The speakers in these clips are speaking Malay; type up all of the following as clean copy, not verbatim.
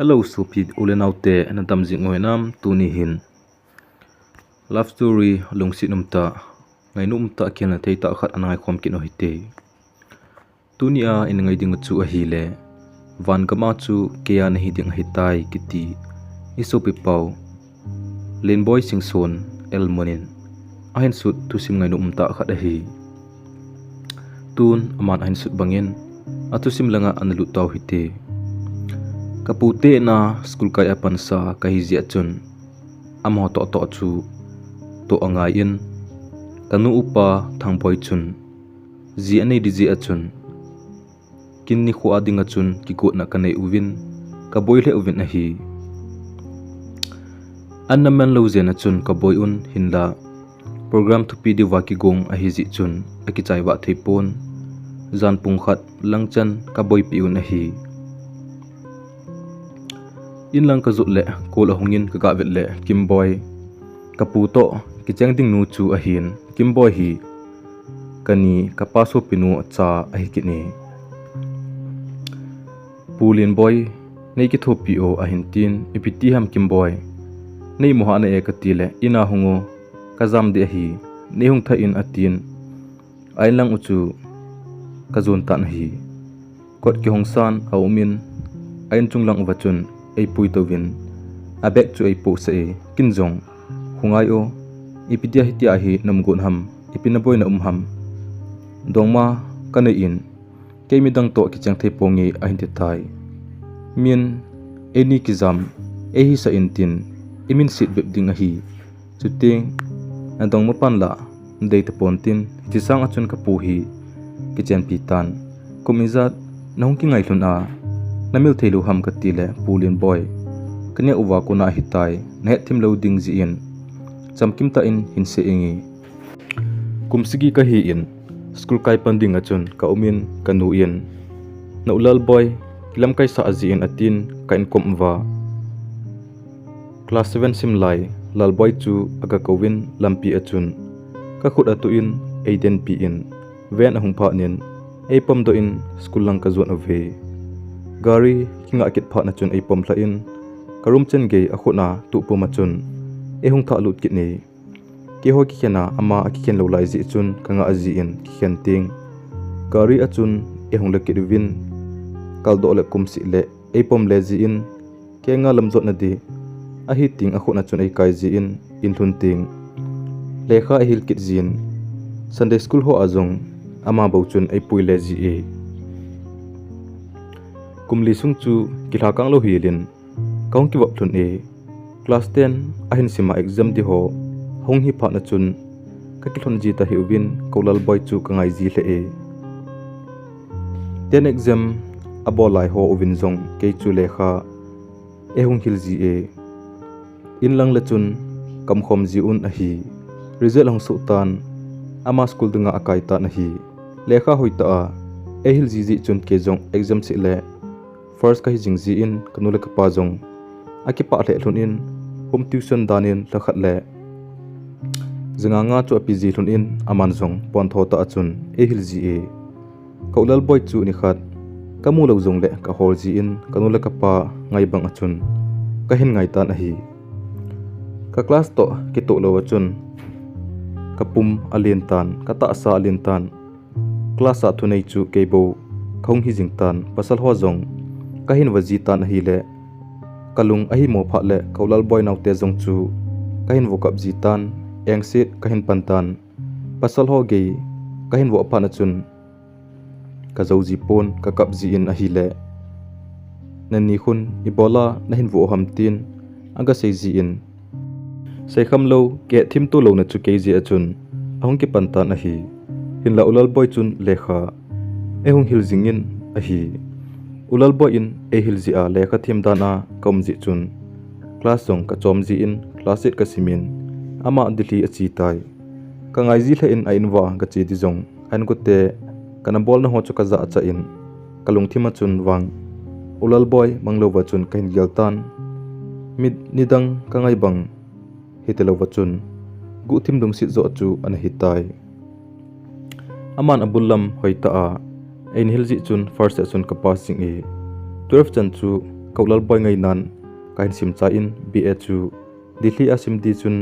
Hello Sophie ulenaute na tamjing ngoinam tuni hin love story lungsi numta ngai numta kiana theita khat anai khom kino hite tunia in ngai ding chu a hi le van kama chu keya nahi ding hitai kiti isopi pau len boy singson elmonin ahin sut tusim ngai numta khat a hi tun aman ahin sut bangin atusim langa analu taw hite kapute na school kai apan sa kahiji achun amo to chu to angai in kanu upa thangpoi chun ji anei di ji achun kinni khu adinga chun ki ko na kanei uvin ka boile uvin a hi annaman lo zen achun ka boy un hinla program to pd waki gong a hi ji chun aki chai wa theipon zan pung khat langchan ka boy pi un a hi in lang ka zutle kol ahungin ka vet le kimboy kaputo kichang ding nu chu a hin kimboy hi kani kapaso pinu cha a hi kini pulin boy nei ki thopi o a hin tin ipiti ham kimboy nei moha na e ka tile ina hungo kazam de hi nei hung tha in atin ai lang uchu kazun tan hi kot ki hongsan aumin ain chunglang wachun ei pui tovin abek chu ei po se kinjong hungai o ipitia hitia hi namgun ham ipinaboi na ham dongma kanei in keimidang to kichang thei pongi ahin te thai min eni kizam ehi sa intin imin sit beb ding a hi chuting andong mo panla dei te pontin tisang achun ka pu hi kichen pitan kumizat nahung ki ngai hlun a namil theilu ham katile pulin boy kanya uwa kuna hitai ne thim loading ji in chamkim ta in hinse ingi kumsigi ka hi in school kai panding achun ka umin kanu in na ulal boy kilam kai sa aji in atin ka in komwa class 7 simlai lal boy chu aga kowin lampi achun ka khut atu in aiden pi in ven ahung pha nin epom do in school lang ka zon ave gari kinga kit pha na chun ei pom thla in karum chen ge akhuna tu pu ma chun e hung tha lut kit ni ke ho ki khena ama ki khen lo lai ji chun kanga aji in ki khen ting gari achun e hung le kit win kal do le kum si le ei pom le ji in ke nga lam zot na di a hi ting akhuna chun ei kai ji in thun ting lekha e hil kit jin sunday school ho azong ama bo chun ei pui le ji e kumli sung chu kilha kang lo hilin kaung ki wap thun e class 10 ahin sima exam di ho hong hi pha na chun ka kilhon ji ta hiwin kolal boy chu kangai ji le e 10 exam abolai ho ovin zong ke chu lekha e hong hil ji e in lang la chun kam khom ji un a hi result hong su tan ama school dunga akai ta na hi lekha hoita a e hil ji chun ke jong exam si le first ka hi jingji in kanule ka pa jong aki pa le hlun in home tuition danin lakhat le zanga nga chu apiji hlun in aman jong pon tho ta achun e hil ji e kaulal boy chu ni khat kamu lo jong le ka hol ji in kanule ka pa ngai bang achun ka hin ngai tan a hi ka class to ki to lo achun kapum alien tan ka ta sa alien tan class a thunei chu kebo khong hi jing tan pasal ho jong kahin waji tan hi le kalung ahi mo pha le kaulal boy naute jong chu kahin wokap ji tan engsit kahin pantan pasal ho ge kahin wo pha na chun ka zo ji pon ka kap ji in ahi le nani khun ibola nahin wo ham tin aga sei ji in sei kham lo ke thim to lo na chu ke ji achun ahong ki pantan ahi hinla ulal boy chun lekha ehung hil jingin ahi ulal boy in e hilji a lekha thim dana komji chun class song ka chomji in class 8 ka simin ama dili achi tai ka ngai ji the in a inwa ga chi di jong an ko te kana bol na ho chu ka za cha in kalung thima chun wang ulal boy manglo wa chun kain geltan mid nidang ka ngai bang hitelo wa chun gu thim dung si zo chu an hitai aman abullam hoita a ein hilji chun first chun ka passing e 12 chan chu kaulal boy ngai nan kain sim cha in BA chu dili asim di chun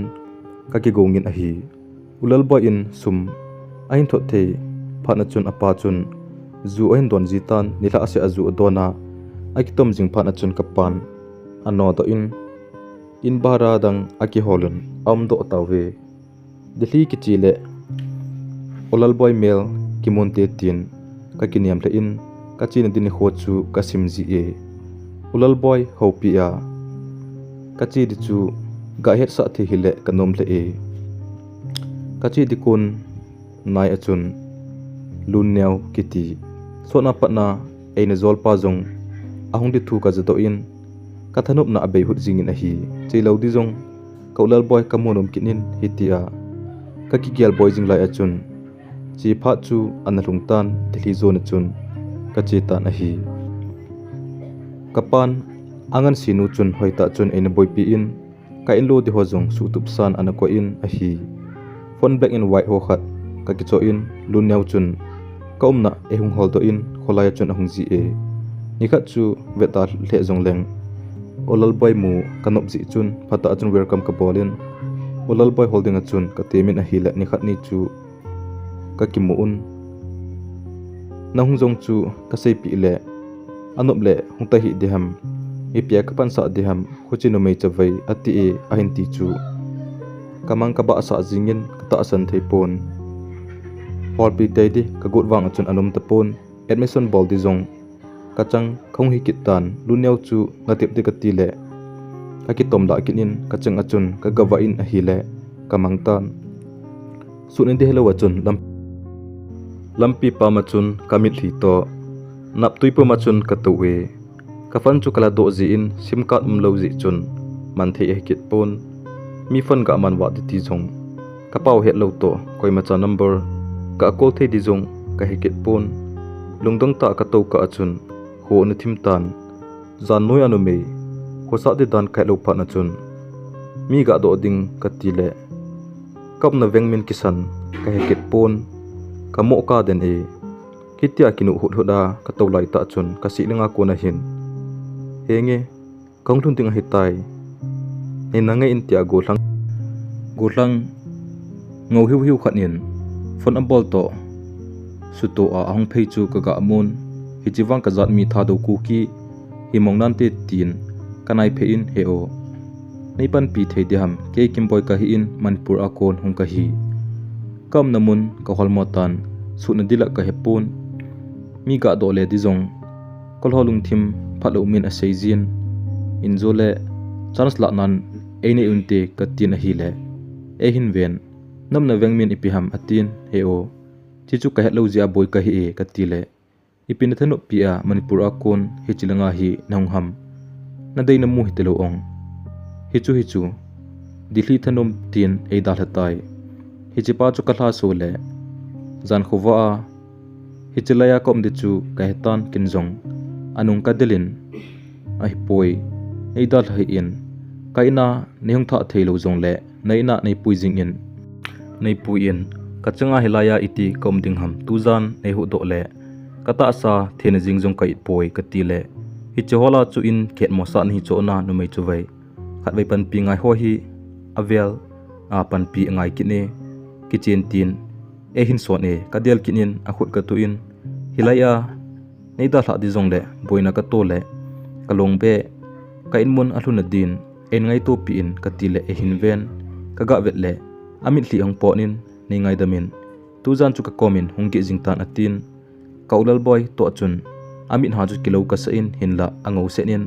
kaki gongin ahi ulal boy in sum ain thot the phana chun apa chun zu oin don jitan nila ase azu dona akitom jing phana chun kapan ano to in bara dang aki holun am do tawe dili ki chile ulal boy mel kimonte tin kakiniam le in kachin din ho chu kasim ji e ulal boy hopia kachi di chu ga het sa the hile kanom le e kachi di kun nai achun lunneu kiti sona patna eina zolpa jong ahung di thu ka jato in kathanup na abei hut jingin ahi cheilo di jong kaulal boy kamonom kinin hitia kaki gyal boy jing lai achun chi pha chu analung tan thili zone chun kachi tan ahi kapan angan sinu chun hoita chun eina boy pi in ka in lo di hojong sutup san anako in ahi phone black and white ho khat ka ki cho in lunyau chun kaumna ehung hol to in kholaya chun ahung ji e ni khat chu veta le jong leng olal boy mu kanop ji chun phata chun welcome ka bolin olal boy holding a chun ka temin a hila ni khat ni chu ka ki mu un na hung jong chu ka sei pi le anop le hung ta hi deham ipia ka pan sa deham khuchinu mei chawai ati e ahin ti chu kamang ka ba sa jingin ka ta san theipon hol pi te di ka gut wang chun anum tapon admission bol di jong kachang khong hi kitan lunyau chu ngatip de ka ti le ka ki tom da kinin kachang achun ka gawa in a hi le kamang tan sunin de helo wachun lampi pa machun kamit hi to nap tuipo machun ka tuwe kafan chu kala do ji in sim card lo ji chun man the he kit pon mi phone ga man wa ti jong ka pau het lo to koi macha number ka call the di jong ka he kit pon lungdong ta ka to ka achun ho na thim tan zan noi anu me ko sa de dan kai lo pha na chun mi ga do ding ka ti le kap na veng min kisan ka he kit pon ka mo ka den e kitia kinu hut huda ka to lai ta chun ka si lenga ko na hin henge kong thun ting hitai ne na ngai in tia go hlang ngau hiu hiu khanin phone ambol to suto a ahong phei chu ka ga amun hi chiwang ka zat mi tha do ku ki hi mongnan te tin kanai phe in he o nei pan pi thei deham ke kim boy ka hi in manpur a kon hung ka hi kam namun ka holmo tan su na dila ka hepun mi ga do le di jong kol holung thim phalo min a seizin inzole chance la nan ene unte ka tin a hi le e hin ven namna vengmin ipiham atin he o chichu ka hello zia boy ka hi e ka ti le ipin thanu pia manipur a kon hi chilanga hi nangham na deina mu hitelo ong hichu dili thanom tin e dal hatai hichipa chu kala so le zan khowa hichilaya kom de chu ka hetan kinjong anung ka delin ai poi ei dal hai in kaina nehung tha theilo jong le naina nei puijing in nei puin kachanga hilaya iti kom ding ham tuzan nei hu do le kata sa thena jing jong kai poi ka ti le hi chola chu in khet mo sa ni chona nu mai chu vai khat vai pan pi ngai ho hi avel a pan pi ngai kine kitchen tin e hin son e kadel kinin a khut ka tu in hilaya nei da hla di jong le boina ka to le kalong be ka in mun alhuna din en ngai to pi in ka ti le e hin ven ka ga vet le amit hli ang po nin nei ngai damin tu jan chu ka komin hungge jingtan atin kaulal boy to chun amit ha ju kilo ka sa in hinla ango senin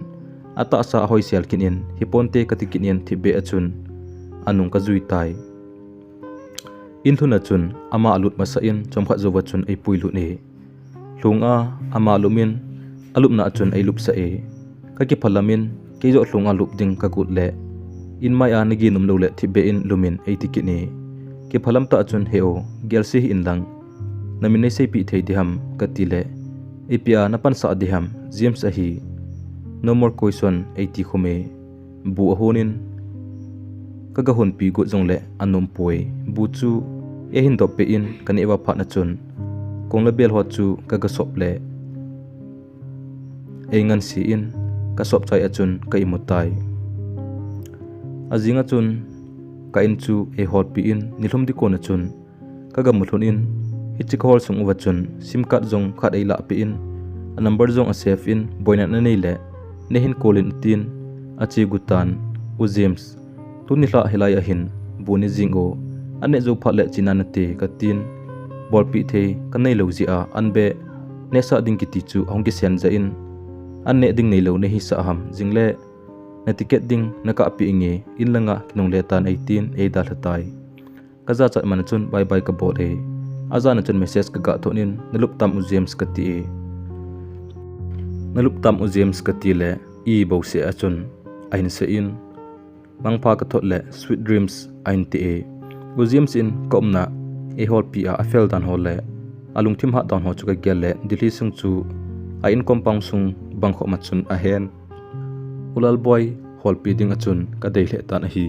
ata sa hoi sel kinin hiponte katikinin thibe achun anung ka zui tai in thuna chun ama alut masa in chomkha zowa chun ei puilu ne hlunga ama lumin alupna chun ei lup sa e ka ki phalamin ke jo hlunga lup ding ka gut le in mai an gi num lo le thibe in lumin ei tikini ke phalam ta chun heo gelsi in lang namin sei pi thei diham katile ipia napan sa diham james ahi no more question 80 khome bu ahonin kaga hon pi go jongle anom poi bu chu e hin do pe in kanewa pha na chun kongla bel ho chu kaga sople e ngan si in ka sop chai achun ka imutai azinga chun ka in chu e hot pi in nilhum di kon achun ka gamuthun in hichikol sung wachun sim card jong khat ei la pi in a number jong a save in boina na nei le nehin kolin tin achi gutan u James tunila helai a hin buni jingo ane zo phatle chinanate ka tin bol pi the ka nei lo ji a anbe nesa ding ki ti chu ong ki sen za in anne ding nei lo ne hi sa ham jingle na ticket ding naka pi inge in langa kinong le tan 18 e dal hatai kaza chat man chun bye bye ka bot e azan chun message ka ga thonin nalup tam u James ka ti e nalup tam u James ka ti le e bo se achun ain se in mangpa ka thot le sweet dreams ain ti e u James in komna e hol pi a fel dan hol le alung thim ha down ho chu ka gel le dili sung chu a in compound sung bang kho ma chun a hen ulal boy hol pi ding achun ka dei le tan a hi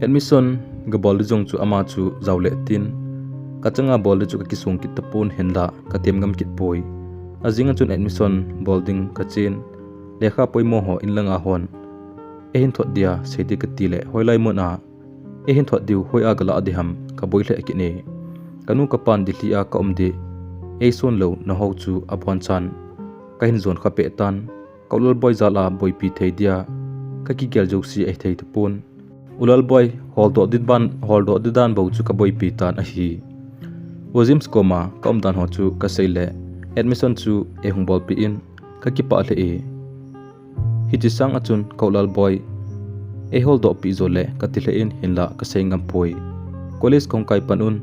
admission ga bol jong chu ama chu zawle tin ka changa bol chu ka kisung kit tapun henla ka temgam kit poi azinga chun admission bolding ka chen lekha poimo ho in langa hon ehin thot dia seiti ka tile hoilai mona ehin thot diu hoi agala adiham ka boile akine kanu ka pan dili a ka omde e son lo na ho chu abon chan ka hin zon kha pe tan kaulal boy zala boy pi thei dia ka ki gel jo si e thei tapun ulal boy hol do didan bo chu ka boy pi tan a hi James koma kom dan ho chu ka seile admission chu e hung bol pi in ka ki pa le e hiti sang achun kaulal boy e hol do pi zole ka tile in hinla ka seingam poi college kong kai panun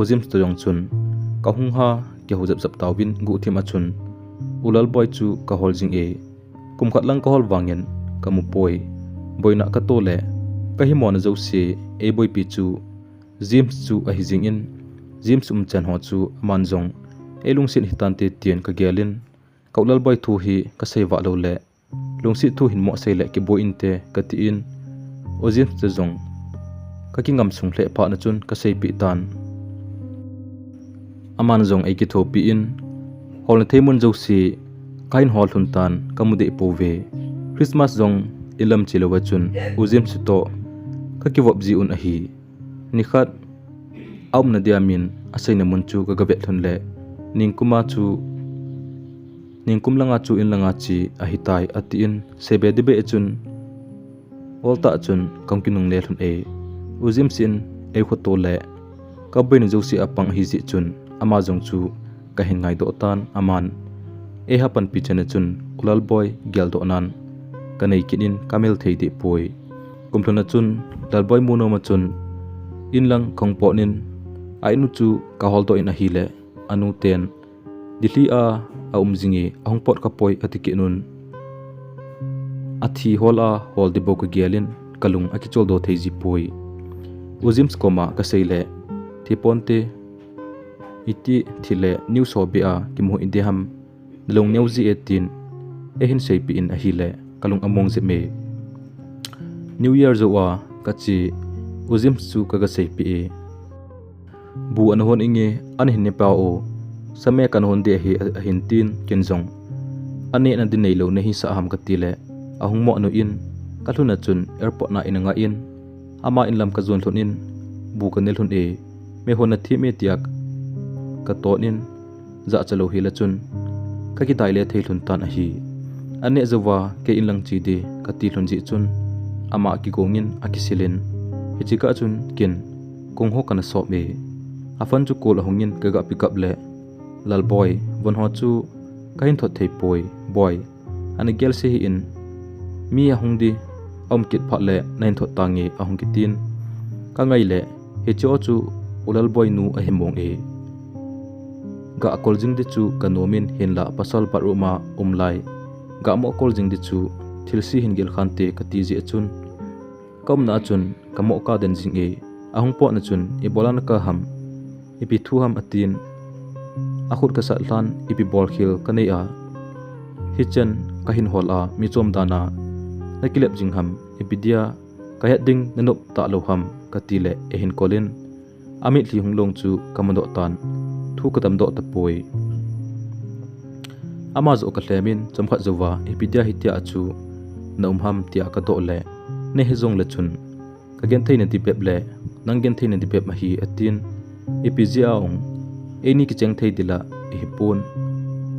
James to yong chun ka hung ha ke hu zap tawin gu thim achun ulal boy chu ka hol jing e kum khat lang ka hol wangen ka mu poi boina ka to le ka hi mon zo se e boy pi chu James chu a hi jing in James chan ho chu man jong e lungsin hitan te tien ka gelin kaulal boy thu hi ka seiwa lo le lungsi thu hin mo sei le ki bo in te ka ti in James te jong ka ki ngam sung hle pha na chun ka sei pi tan aman jong ai ki tho pi in hol na theimun jo si kain hol hun tan kamude po ve Christmas jong ilam chilowa chun James to ka ki wop ji un a hi ni khat aum na diamin asaina mun chu ka gabe thun le ningkuma chu ningkum langa chu in langa chi a hitai ati in sebe dibe chun olta chun kongkinung le thun e James in e khoto le ka boin jo si apang hi ji chun ama jong chu ka hingai do tan aman e hapan pi chane chun ulal boy gel do nan kanei kinin kamel thei de poi kumthona chun dal boy muno ma chun in lang khongpo nin ainu chu ka hol to in a hi le anu ten dili a umjingi ahong pot ka poi atiki nun athi hola hol de bok gelin kalung akichol do thei ji poi James koma ka seile thiponte iti thile new sobia kimho indiham long neuzi 18 ehin seipi in a hile kalung among je me new year zowa kachi James chu kaga seipi e bu anhon inge anhin ne pa o same kan hon de hi ahin tin kenjong ane na din nei lo ne hi sa ham ka tile ahung mo no in kalhuna chun airport na inanga in ama in lam ka zon thon in bu ka nel hun e me hona thi me tiak ka tonin za chalo hi la chun ka ki taile thei thun tan a hi ane zawa ke in lang chi de ka ti thun ji chun ama ki gongin akisilin hichika chun kin kong ho kana so me afan chu kol hongin ka ga pick up le lal boy von ho chu kain thot thei poi boy ane gel se hi in mi a hongdi om kit pha le nain thot tangi a hong kitin ka ngai le he cho chu ulal boy nu a hemong e ga koljing de chu kanomin hinla pasal paruma umlai ga mo koljing de chu thilsi hingel khante kati je chun kom na chun kamo ka den jing e ahung po na chun e bolan ka ham ipi thu ham atin akhut ka saltan ipi bol khil kanei a hichen kahin hol a mi chom dana nakilep jing ham ipidia kayat ding nanop ta lo ham katile ehin kolin amit li hunglong chu kamando tan thu katam do tapoi ama zo ka hlemin chomkha zowa ipidia hitia achu na umham tia ka do le ne hezong le chun ka gen theina ti pep le nang gen theina ti pep ma hi atin ipizia ong eni ki cheng thei dila hi pon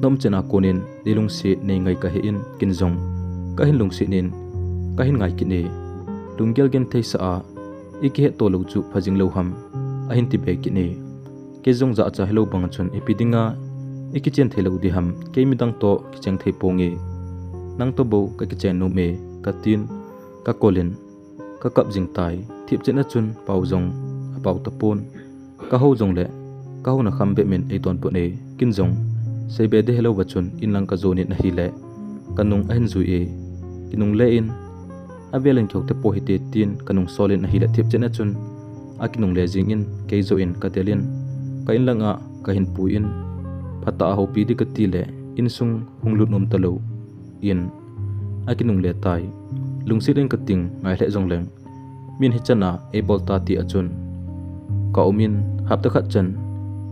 nom chena konin dilung se nei ngai ka he in kinjong ka hin lung se nin ka hin ngai ki ne lunggel gen thei sa a iki he to lo chu phajing lo ham a hin ti be ki ne ke jong za cha hello bang chun ipidinga iki chen thelo di ham ke mi dang to ki cheng thei ponge nang to bo ka ki chen no me ka tin ka kolin ka kap jing tai thip chen a chun pau jong a pau ta pon ka ho jong le ka ho na kham be men ei ton po ne kin jong sei be de hello bachun in lang ka zoni na hi le kanung a hin zui e kinung le in avelen kyok te po hi te tin kanung solin na hi le thip chen a chun a kinung le jing in ke zo in ka telin ka in langa ka hin pu in phata ho pi di ka ti le in sung hunglut nom talo in akinung le tai lungsit in kating ngai le jong leng min hi chana e bol ta ti achun ka omin hap ta khat chan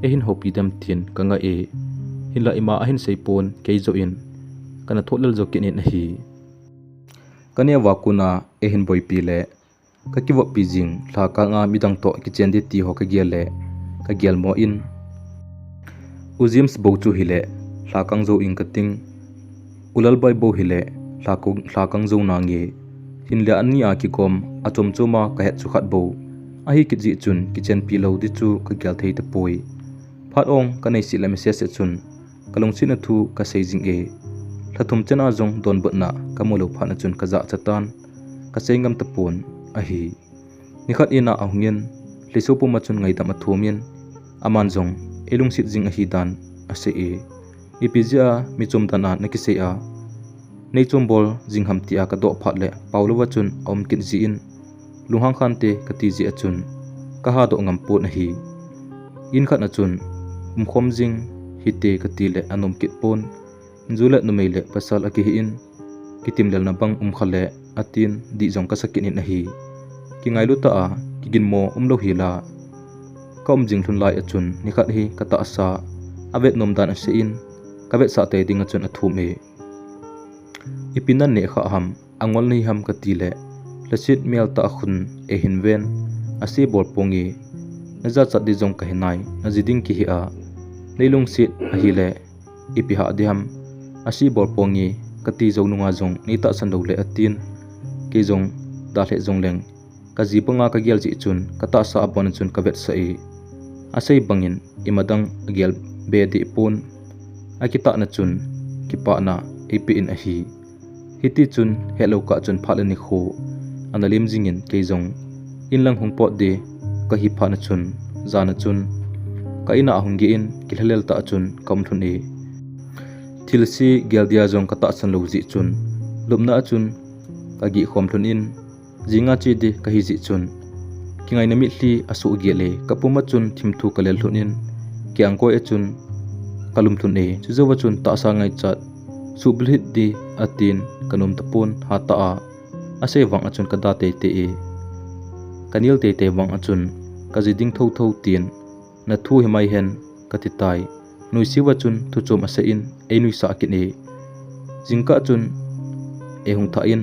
e hin ho pi dam thin ka nga e hin la ima a hin sei pon ke zo in kana tholal zo kin in hi kania wa kuna e hin boi pi le ka ki wa pi jing thla ka nga midang to ki chen di ti ho ka gial le ka gial mo in uzims bo chu hile hlakang zo ing kating ulal bai bo hile hlakang zo na nge hinle anni a ki kom achom choma ka het chu khat bo a hi ki ji chun kitchen pi lo di chu ka gyal thei te poi phat ong ka nei si la message se chun kalong chin a thu ka sei jing e thlathum chena jong don bot na ka molo phana chun ka za chatan ka sei ngam ta pon a hi ni khat ina a hungin liso pu ma chun ngai dam a thumin aman jong elung sit jing a hi dan ase e ipizia mi chum dana naki se a nei chum bol jing ham tia ka do phat le paulwa chun om kin ji in luhang khan te ka ti ji a chun ka ha do ngam pot na hi in khat na chun khom jing hi te ka ti le anom kit pon jula no mele pasal a ki hi in kitim lel na bang khale atin di jong ka sakin in a hi ki ngai lu ta a ki gin mo lo hi la kom jing thun lai achun ni khat hi kata sa avet nom dan ase in kavet sa te ding achun athu me ipinan ne kha ham angol nei ham ka ti le lasit mel ta khun e hin ven ase bol pongi naza chat di jong ka hinai najiding ki hi a leilung sit a hi le ipi ha di ham asi bol pongi ka ti zo nunga jong ni ta san do le atin ke jong da le jong leng ka ji panga ka gel ji chun kata sa abon chun ka vet sa e asai bangin imadang gel be di pon akita na chun kipa na ap in a hi hiti chun hello ka chun phalani kho analim jingin keizong inlang hungpot de ka hi phana chun zana chun ka ina ahungi in kilhalel ta chun kamthun e thilsi geldia jong kata san lo ji chun lumna chun ka gi khom thun in jinga chi de ka hi ji chun kingai nami hli asu gele kapuma chun thimthu kalel thunin kyang ko e chun kalum thun e chuzawa chun ta sa ngai chat sublit di atin kanum tapun hata a ase wang achun kada te te e kanil te te wang achun kaziding tho tho tin na thu hemai hen katitai nui siwa chun thu chom ase in e nui sa kin e jingka chun e hung tha in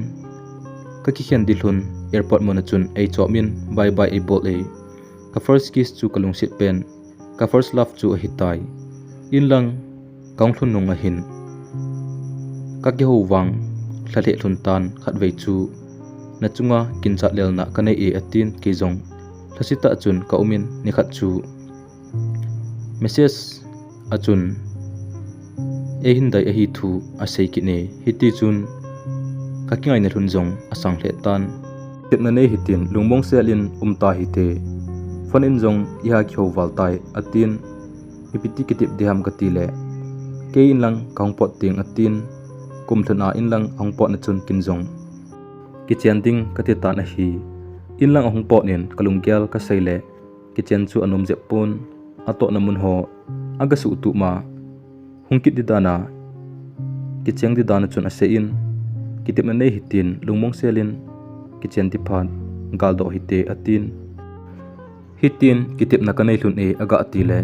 ka ki khen dilhun airport mona chun ei chomin bye bye e bol e ka first kiss chu kalung sit pen ka first love chu a hitai in lang kaung thun nung a hin ka ke ho wang thlale thun tan khat vei chu na chunga kin cha lel na kanai e atin ke jong thasita chun ka umin ni khat chu message achun e hin dai a hi thu a sei ki ne hiti chun ka kingai na thun jong asang hle tan ketna nei hitin lungmong selin umta hi te fanin jong iha khyo waltai atin ipiti kitip deham katile ke in lang kaungpot ting atin kumthana in lang hongpot na chun kinjong kichen ding katita na hi in lang hongpot nin kalunggyal ka seile kichen chu anom je pon ato namun ho aga su tu ma hungkit di dana kicheng di dana chun ase in kitip na nei hitin lungmong selin kichen ti phan galdo hite atin hitin kitip na kanai hlun e aga atile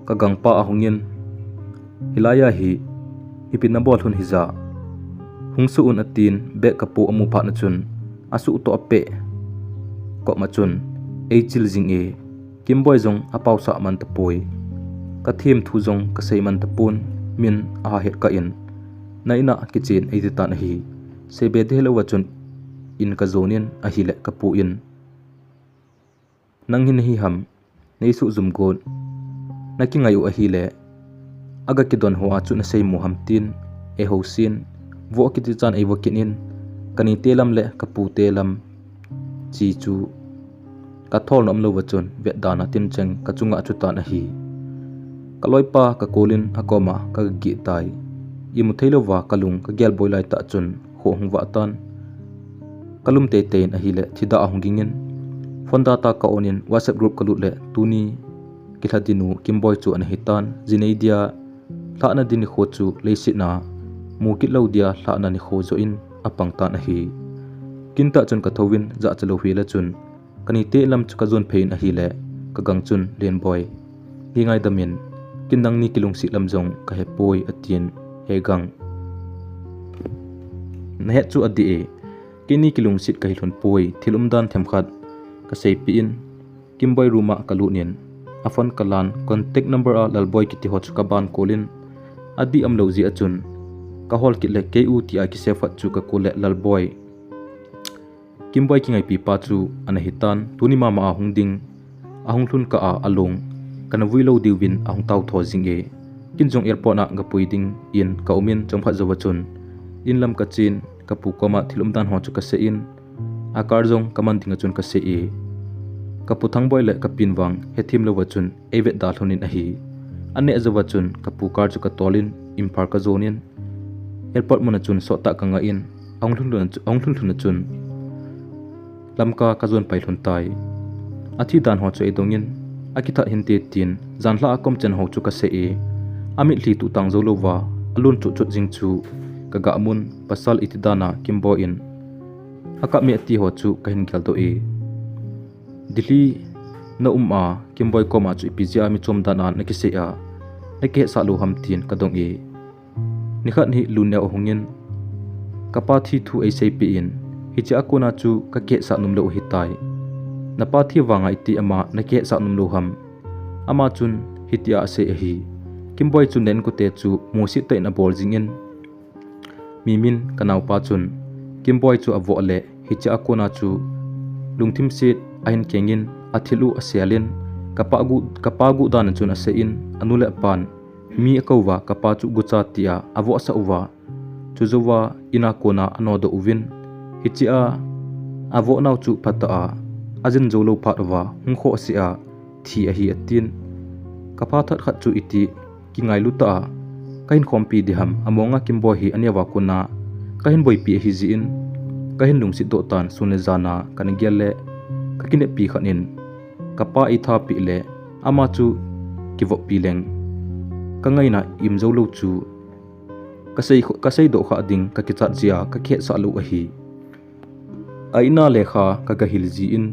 kagang pa ahungin hilaya hi hipin na bol hun hiza hungsu un atin be kapu amu pha na chun asu to ape ko ma chun ei chil jing e kimboi jong apau sa man tapoi ka them thu jong ka sei man tapun min a het ka in naina kitchen ei ta na hi se be de lo wa chun in ka zonin a hi le kapu in nang hin hi ham nei su zum gon naki ngai u a hi le aga ki don ho a chu na sei mu ham tin e ho sin vo ki ti chan ei vo kin in kani telam le kapu telam chi chu ka thol nom lo wa chun ve dana tin cheng ka chunga chu ta na hi kaloi pa ka kolin akoma ka gi tai imu thailo wa kalung ka gel boilai ta chun ho hung wa tan kalum te tein a hi le thida a hungingin phone data ka onin whatsapp group kalut le tuni kilhadinu kimboi chu an hitan jineidia thana din kho chu leisina mukit lo dia thana ni kho zo in apang ta na hi kinta chun ka thowin za chalo hi la chun kani te lam chu ka zon phein a hi le ka gang chun len boy hi ngai damin kinang ni kilung si lam jong ka he poi atien he gang na he chu adi e kini kilung sit ka hilon poi thilum dan them khat ka sei pi in kimboi ruma kalunin afan kalan contact number a lalboy kiti hot ka ban kolin adi am lo ji achun ka hol ki le ku ti a ki sefat chu ka kole lalboy kimboi ki ngai pi pa chu ana hitan tuni ma ma hungding ahung thun ka a along kana vui lo diwin ahung tau tho jinge kinjong airport na gapui ding in ka umin chomkha zawachun in lam ka chin kapu koma thilum dan ho chu ka se in akar jong kaman dinga chun ka se e kapu thangboy le kapin wang hethim lo wachun eve da thonin a hi ane azawachun kapu kar chu ka tolin imphar ka zonin airport mona chun so ta ka nga in ahung thun chun lamka ka zon pai thun tai athi dan ho chu e dongin akitha hinte tin zanhla akom chen ho chu ka se e amit hli tu tang zo lo wa alun chu jing chu kaga mun pasal itidana kimbo in aka me ti ho chu kahin gal to e dili na a kimboi koma chu pizia mi chom dana na ki se a na ke sa lu ham tin ka dong e ni khat ni lunya o hungin kapa thi thu ei sei pi in hi cha ko na chu ka ke sa num lo hi tai na pa thi wanga iti ama na ke sa num lo ham ama chun hitia se hi kimboi chu nen ko te chu musi te na bol jingin mimin kanau pa chun kimboi chu avo le hi cha ko na chu lungthim sit ahin kengin athilu asialin kapagu dan chun ase in anule pan mi akova kapa chu gucha tia avo sa uwa chuzowa ina kona anodo uvin hichia avo nau chu phata a ajin jolo phatwa hungkho sia thi a hi atin kapa that khat chu iti kingai luta kahin khompi diham amonga kimbo hi aniawa kuna kahin boi pi hi ji in kahin lungsi do tan sunle jana kan gelle kakine pi khanin kapa i tha pi le ama chu kivo pi leng kangai na im zo lo chu kasei do kha ding ka kichat jia ka khe sa lu a hi aina lekha ka ga hil ji in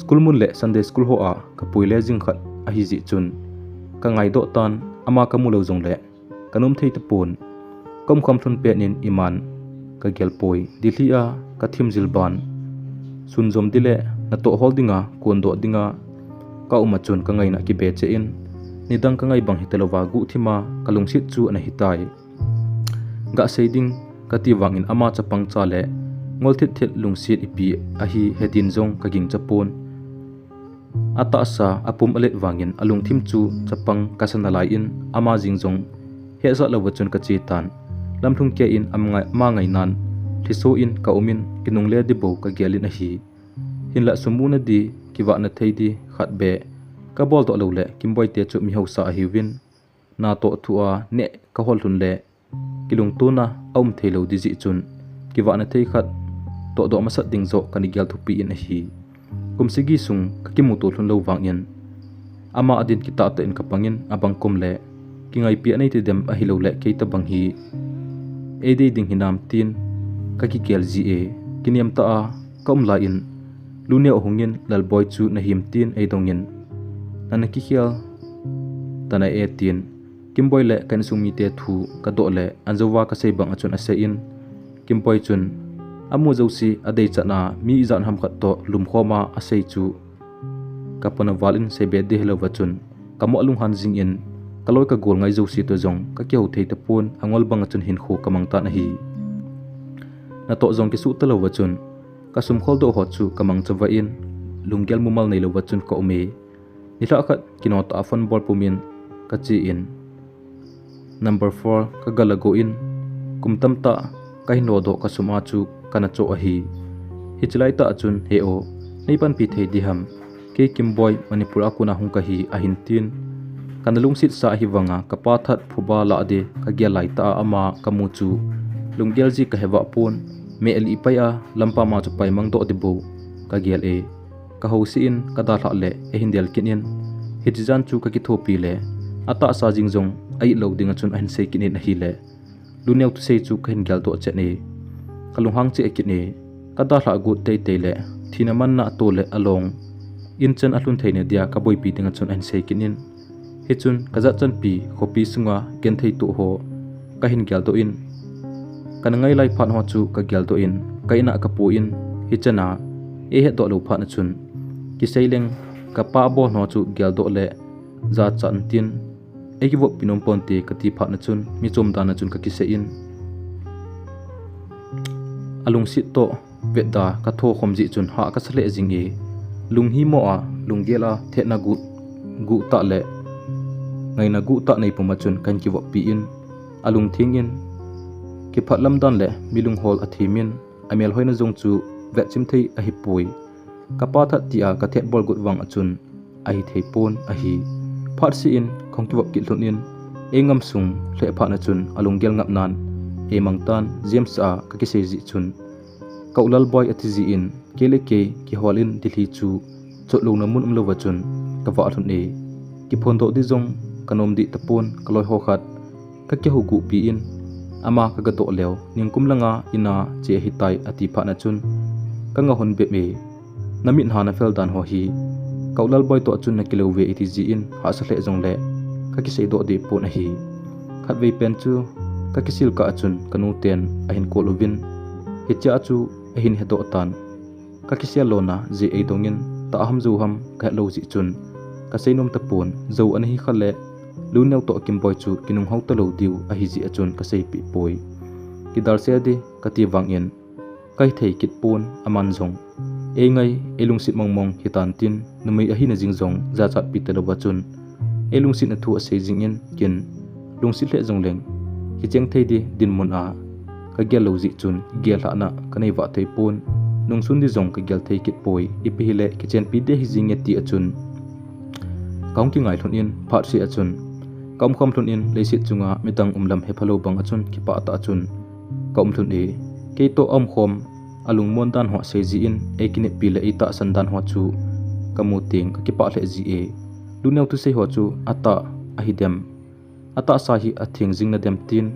school mun le sunday school ho a ka puile jing khat a hi ji chun ka ngai do tan ama ka mu lo jong le kanum thei ta pon kom khom thun pe nin iman ka gel poi dilia ka thim jilban sun jom dile na to holdinga kon do dinga ka uma chun ka ngai na ki be che in nidang ka ngai bang hitelowa gu thima kalung sit chu ana hitai ga seiding ka ti wangin ama chapang cha le ngol thit lungsit ipi a hi hetin jong ka ging chapon ata sa apum alet wangin alung thim chu chapang kasanalai in ama jingjong he za lawachun ka chitan lamthung ke in ma ngai nan thiso in ka umin kinung le di bo ka gelin a hi hinla sumuna di kiwa na theidi khat be ka bol to lo le kimboi te chu mi hosa a hiwin na to thua ne ka hol thun le kilung tu na aum thelo di ji chun kiwa na thei khat to do masat ding zo kani gel thu pi in a hi kumsigi sung kakimu to thun lo wangin ama adin kita ta in kapangin abang kum le kingai pi anei te dem a hi lo le ke ta bang hi e de ding hinam tin kaki kel ji e kiniam ta a kom la in lune ohungin lalboy chu na him tin e dongin nanaki khial tana e tin Kimboi le kan sumi te thu ka do le anjowa ka sei bang achun ase in kimpoi chun amu josi adei chana mi zan ham khat to lum khoma ase chu kapana walin sebe de helo wachun kamo alung han jing in kaloi ka gol ngai josi to jong ka kyau thei ta pon angol bang achun hin kho kamang ta na hi na to jong ki su ta lo wachun ka sum khol do ho chu kamang chawa in lunggel mumal nei lo wachun ko me ni la khat kino ta afan bol pumin ka chi in number 4 ka galago in kumtam ta kai no do ka suma chu kana cho a hi hichlai ta achun he o nei pan pi thei diham ke kimboi manipur akuna hung ka hi a hin tin kanalung sit sa hi wanga ka pa that phuba la de ka gya lai ta ama kamu chu lunggel ji ka hewa pon me ali paya lampa ma chu pai mang do de bo ka gyal e ka hosi in ka da hla le e hindel kin in hijijan chu ka ki thopi le ata sa jing jong ai lo ding achun an sei kin in hi le luneu tu sei chu khin gyal to che ne kalung hang che kin ne ka da hla gu te te le thina man na to le along in chen atlun theine dia ka boi pi ding achun an sei kin in hi chun ka za chan pi khopi sunga ken thei tu ho ka hin gyal to in kan ngai lai phan ho chu ka gyal to in kaina ka pu in hi chana e he do lo phan chun ki seileng ka pa bo no chu gyal do le za chan tin e ki wo pinom ponte ka ti phan chun mi chom da na chun ka ki se in alung sit to veda ka tho khom ji chun ha ka sale jing e lung hi mo a lung gela the na gu ta le ngai na gu ta nei puma chun kan ki wo pi in alung thing in ki phatlam dan le milung hol athimin amel hoina jong chu vet chim thei a hi pui kapa that tia ka the bol gut wang achun a hi thei pon a hi phat si in khong ki wap ki hlun in engam sung hle pha na chun alung gel ngap nan e mangtan james a ka ki se ji chun kaulal boy ati ji in kele ke ki hol in dilhi chu chotlo na mun umlo wa chun ka wa thun e ki phon do di jong kanom di tapon kaloi ho khat ka ke hu gu pi in ama ka ga to lew ningkum langa ina che hitai ati pha na chun ka nga hon be me namin hana fel dan ho hi kaulal boy to chun na kilo ve iti ji in ha sa hle jong le ka ki sei do de pon a hi khat ve pen chu ka ki sil ka chun kanu ten a hin ko lovin hi cha chu a hin he do tan ka ki sia lona je ei dongin ta ham zu ham ka lo ji chun ka sei nom ta pon zo an hi khale luneu to kim boy chu kinung hau ta lo diu a hi ji achun ka sei pi poi ki dar se de ka ti wang in kai thei kit pon aman jong e ngai elung sit mong hitan tin numei a hi na jing jong za chat pi ta lo ba chun elung sit na thu a sei jing in kin lung sit le jong leng ki cheng thei di din mon a ka gel lo ji chun gel ha na ka nei wa thei pon nung sun di jong ka gel thei kit poi ipi hile ki chen pi de hi jing e ti achun kaung ki ngai thun in phat si achun kam khom thun in leisit chunga mitang umlam he phalo bang achun ki pa ta achun kom thun e ke to om khom alung mon dan ho se ji in ekine pile ita sandan ho chu kamu ting ki pa le ji e luneu tu se ho chu ata ahidem ata sa hi athing jing na dem tin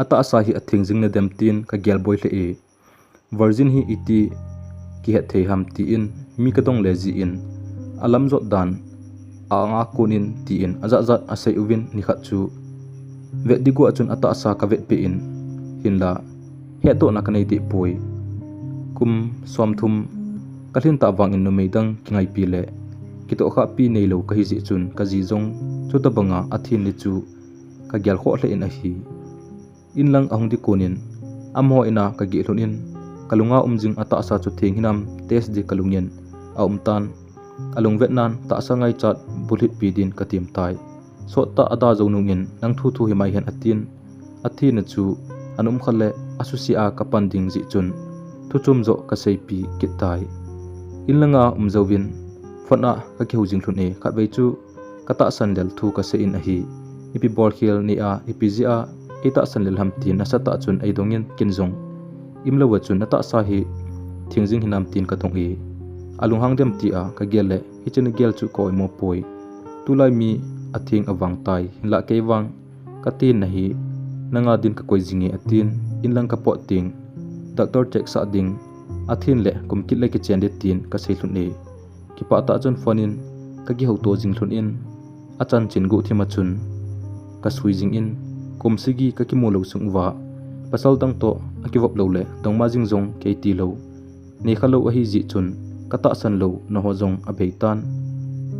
ata sa hi athing jing na dem tin ka gel boy le e virgin hi iti ki he thei ham ti in mi ka dong le ji in alam jot dan anga kunin ti in aza zat asai uvin ni khat chu ve digu achun ata sa ka ve pe in hinla he to na kanai ti poi kum som thum kalhin ta wang in no meidang kingai pi le ki to kha pi nei lo ka hi ji chun ka ji jong chu ta banga athin ni chu ka gyal kho hle in a hi in lang ahung di konin amho ina ka gi hlunin kalunga umjing ata sa chu theng hinam test di kalungyen a umtan alung vetnan ta sangai chat bulit pidin katim tai so ta ada zonungin nang thu thu himai hen athi na chu anum khale asusia kapanding ji chun thu chum zo ka sei pi kitai inlanga umzowin fana ka ki hujing thun e khat bei chu kata sandel thu ka se in a hi ipi bol khel ni a ipi ji a eta sanlel ham tin asa ta chun ai dongin kinjong imlo wa chun ata sa hi thingjing hinam tin ka thong e alung hang dem ti a ka gel le hi chen gel chu ko mo poi tulai mi athing awang tai la ke wang ka tin na hi nanga din ka koi jinge atin inlang ka po ting doctor check sa ding athin le kum kit le ki chen de tin ka sei thun e ki pa ta chon phonin ka gi ho to jing thun in achan chin gu thima chun kasui jing in kum sigi ka ki molo sung wa pasal tang to akivop lo le tong ma jing zong ke ti lo ne khalo a hi ji chun kata san lo na ho zong a beitan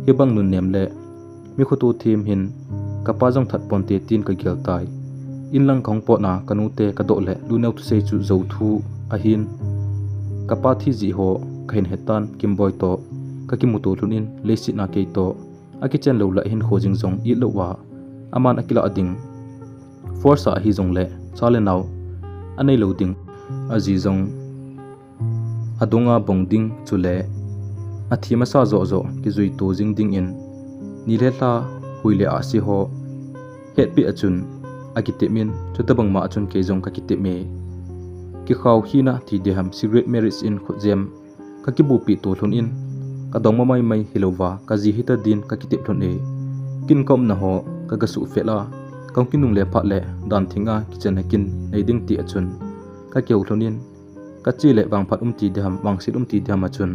hi bang nun nem le mi khutu thim hin kapa jong that pon te tin ka gel tai in lang khong po na kanu te ka do le lu neu tu se chu zo thu a hin kapa thi ji ho khain hetan kimboy to ka ki mutu lunin lesi na ke to aki chen lo la hin khojing zong I lo wa aman akila ading force a hi zong le chale naw anei lo ding aji zong adunga bongding chule athima sa zo zo ki zui to jing ding in ni le la huile a si ho het pi achun akitemin chutabang ma achun ke jong ka kiteme ki khaw hina thi de ham secret marriage in khojem ka ki bu pi to thun in ka dong mai mai hilowa ka ji hita din ka kitep thon e kin kom na ho ka ga su fela kong kinung le pha le dan thinga kichen kin nei ding ti achun ka keu thonin ka chi le wang phat ti de ham wang sit ti de ham achun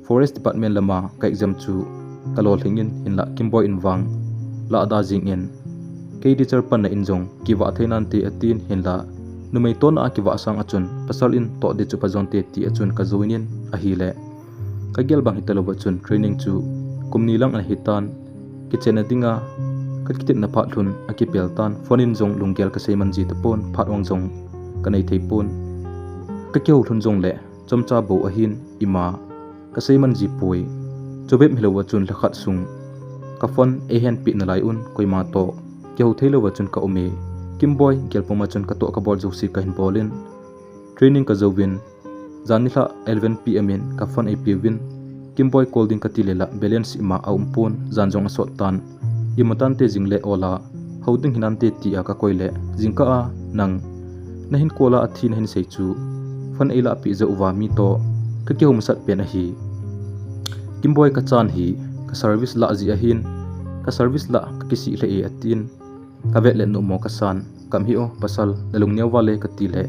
forest department lama ka exam chu kalol thingin in la kimboy in wang la da jing in ke teacher pan na injong ki wa thainan ti atin hin la numei ton a ki wa sang achun pasal in to de chu pa zon te ti achun ka joinin a hi le ka gel bang hitalo chun training chu kumni lang an hitan kitchen dinga ka kitip na pha thun aki peltan phone in jong lunggel ka seiman ji tapon phat wang jong kanai theipon ka keu thun jong le chomcha bo a hin ima ka seiman ji poi chobep hilowa chun lakhat sung ka phone e hen pi na lai un koima to keu theilowa chun ka ome kimboy gelpoma chun ka to ka bol josi ka hin bolin training ka zowin zanila 11 pm in ka phone ap win kimboy colding ka tilela balance ima aumpon zanjong asot tan imatan te jingle ola houding hinan te ti aka koile jingka a nang nahin kola athin hin sei chu phone ela pi zo wa mi to ka ke humsat pen a hi kimboy ka chan hi ka service la ji a hin ka service la ka kisi le e atin ka vet le no mo ka san kam hi o pasal dalung nyaw wale ka ti le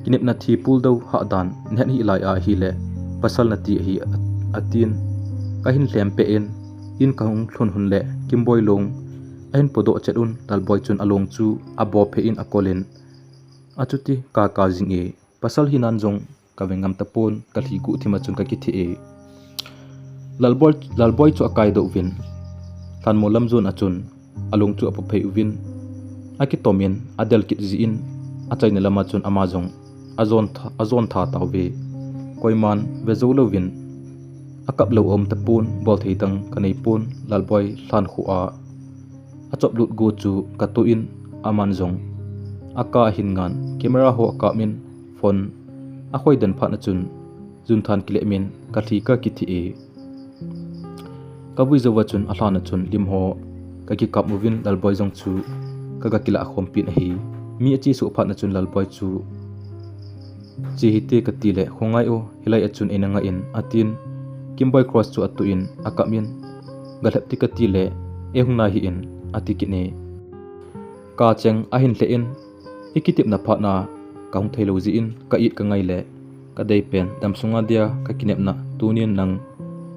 kinep na thi pul do ha dan nhen hi lai a hi le pasal na ti hi atin ka hin hlem pe en in ka hung thon hun le kimboy long ahin podo chetun dalboy chun along chu abo phe in akolen achuti ka ka jing e pasal hinan jong ka vengam tapon ka thi ku thima chun ka ki thi e lalboy chu akai do win tan molam zon achun along chu apo phei win aki tomin adel kit ji in achai ne lama chun amazong azon tha tawe koiman vezolo win akap lo om tapun bol theitang kanei pun lalboy hlan khu a achop lut go chu katu in aman jong aka hin ngan camera ho ka min phone a khoi dan pha na chun jun than kile min ka thi ka ki thi e ka bui zo chun a hlan na chun lim ho ka ki kap movin lalboy jong chu ka ga kila khom pin hi mi achi su pha na chun lalboy chu chi hite ka ti le khongai o hilai achun enanga in atin kimboy cross chu atu in akamin galhap ti ka ti le e hungna hi in atikine ka cheng a hin hle in ikitip na pha na kaung thailo ji in ka it ka ngai le ka dei pen dam sunga dia ka kinep na tunin nang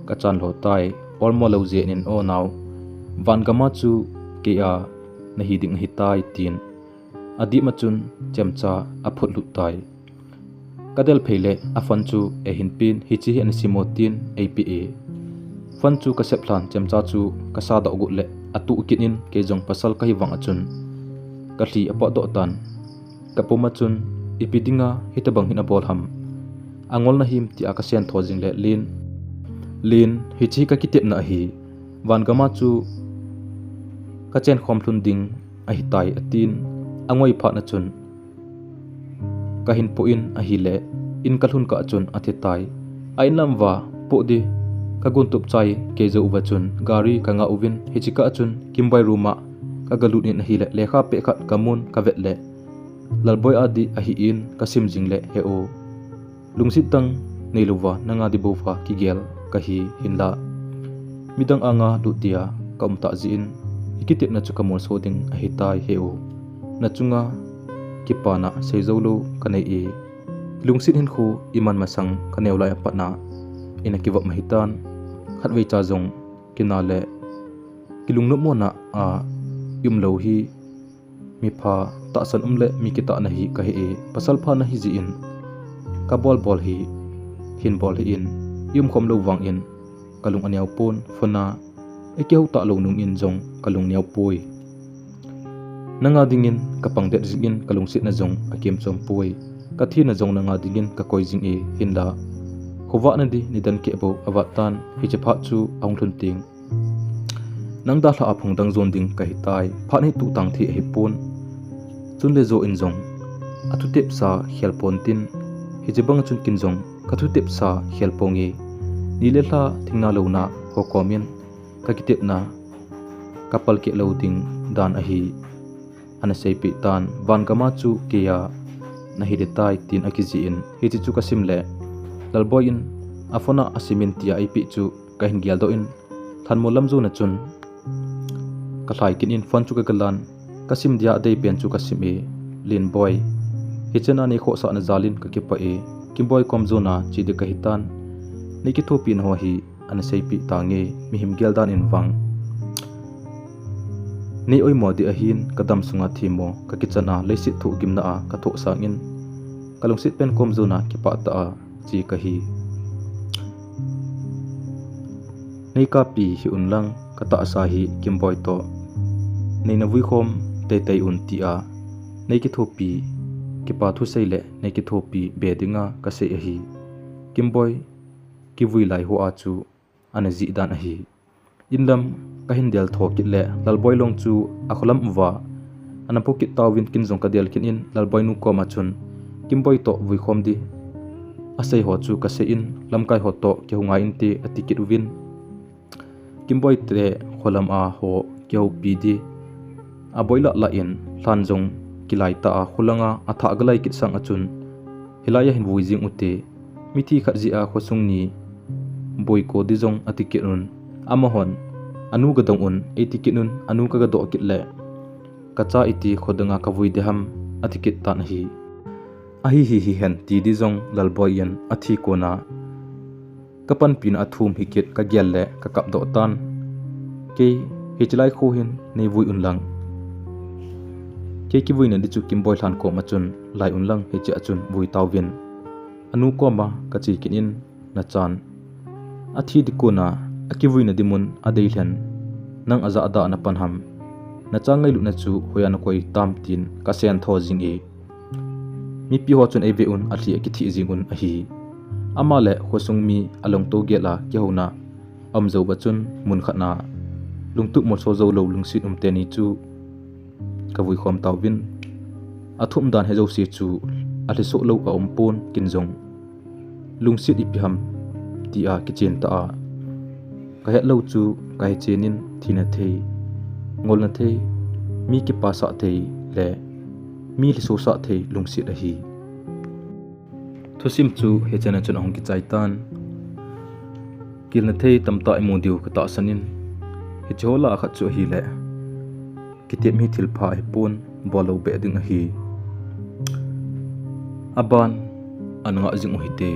ka chan lo tai ormo lo je nin o naw van gama chu ke a na hi ding hi tai tin adi ma chun chemcha a phut lu tai kadel pheile a fan chu e hin pin hi chi an simotin apa fan chu ka seplan chemcha chu ka sa da gu le atu kinin ke jong pasal ka hi wang achun ka hli apa do tan ka poma chun ipidinga hitabang hina bol ham angol na him ti aka sen thojing le lin hi chi ka kitep na hi van gama chu ka chen khom thun ding a hi tai atin angoi pha na chun ka hin po in a hi le in kalhun ka chun a the tai a in lam wa po di ka gun tup chai ke zo wa chun gari ka nga uvin hi chi ka chun kimbai ruma ka galut in a hi le lekha pe khat kamun ka vet le lalboy adi a hi in ka sim jing le he o lungsit tang neiluwa nanga di bofa ki gel ka hi hinla midang anga du tia kamta jin ikitip na chu kamol soding a hi tai he o na chunga kipana seizolo kanai e lungsit hin khu iman masang kaneula patna ina kiwa mahitan khatwei cha jong kinale kilungno mo na a lo hi mi pha ta san le mi kita na hi ka hi pasal pha na hi ji in ka bol hi hin bol hi in khom lo wang in kalung anyau pon phona ekeu ta lo nung in jong kalung niau poi nanga dingin kapang det jingin kalung sit na jong akem chom poi ka thi na jong nanga dingin ka koi jing e hinda khowa na di nidan ke bo awatan hi che pha chu aung thun ting nang da hla aphung dang zon ding ka hi tai pha ni tu tang thi hi pon chun le zo in jong atu tep sa khel pon tin hi je bang chun kin jong ka thu tep sa khel pongi ni le hla thingna lo na ho komen ka ki tep na kapal ke lo ding dan a hi ana sei pi tan van kama chu ke ya na hi de tai tin akiji in hi chu ka sim le lalboy in afona asimin tia ip chu ka hin gyal do in than molam zu na chun ka thlai kin in fon chu ka galan kasim dia dei pen chu kasim e lin boy hichena ni kho sa na zalin ka ki pa e kim boy kom zo na chi de ka hitan ni ki thopi no hi an sei pi tange mi him gel dan in wang ni oi mo di a hin kadam sunga thimo ka ki chana leisi thu gim na a ka tho sang in kalung sit pen kom zo na ki pa ta a chi ka hi nei ka pi hi unlang ka ta sa hi kim boy to nei na vui khom tei un ti a nei ki thopi ki pa thu sei le nei ki thopi be dinga ka sei a hi kim boy ki vui lai ho a chu ana ji dan a hi inlam ka hin del tho ki le lal boy long chu a kholam wa ana po ki tawin kin jong ka del kin in lal boy nu ko ma chun kim boy to vui khom di a sei ho chu ka sei in lam kai ho to ki hunga in ti atikit win kim boy tre kholam a ho keu pi di a boila la in thlan jong kilai ta a khulanga a tha galai kit sang achun hilaya hin vui jing ute mithi khat ji a khosung ni boy ko di jong atikit un amahon anu ga dong un etikit nun anu ka ga do kit le kacha iti khodanga ka vui de ham atikit tan hi a hi hen ti di jong lalboy yan athi ko na kapan pin athum hi kit ka gyal le ka kap do tan ke hichlai kho hin nei vui un lang ke ki vui na di chu kim boy thlan ko ma chun lai un lang he che achun vui tawin anu ko ma ka chi kin in na chan athi di ko na aki vui na dimun adei hlen nang aza ada na panham na changai lu na chu hoya na koi tam tin ka sen tho jing e mi pi ho chun eve un athi ki thi jing un a hi ama le khosung mi along to ge la ke hona amzo ba chun mun khana lungtu mo so zo lo lungsit te ni chu ka vui khom tawin athum dan he zo si chu athi so lo a pon kin jong lungsit ipiham ti a ki chen ta a ka he lo chu ka he chenin thina thei ngol na thei mi ki pa sa thei le mi li so sa thei lungsit a hi thusim chu he chana chun hong ki chaitan kil na thei tamta emu diu ka ta sanin hi chola kha chu hi le kitep mi thil pha hi pon bolo be ding hi aban ananga jing hi te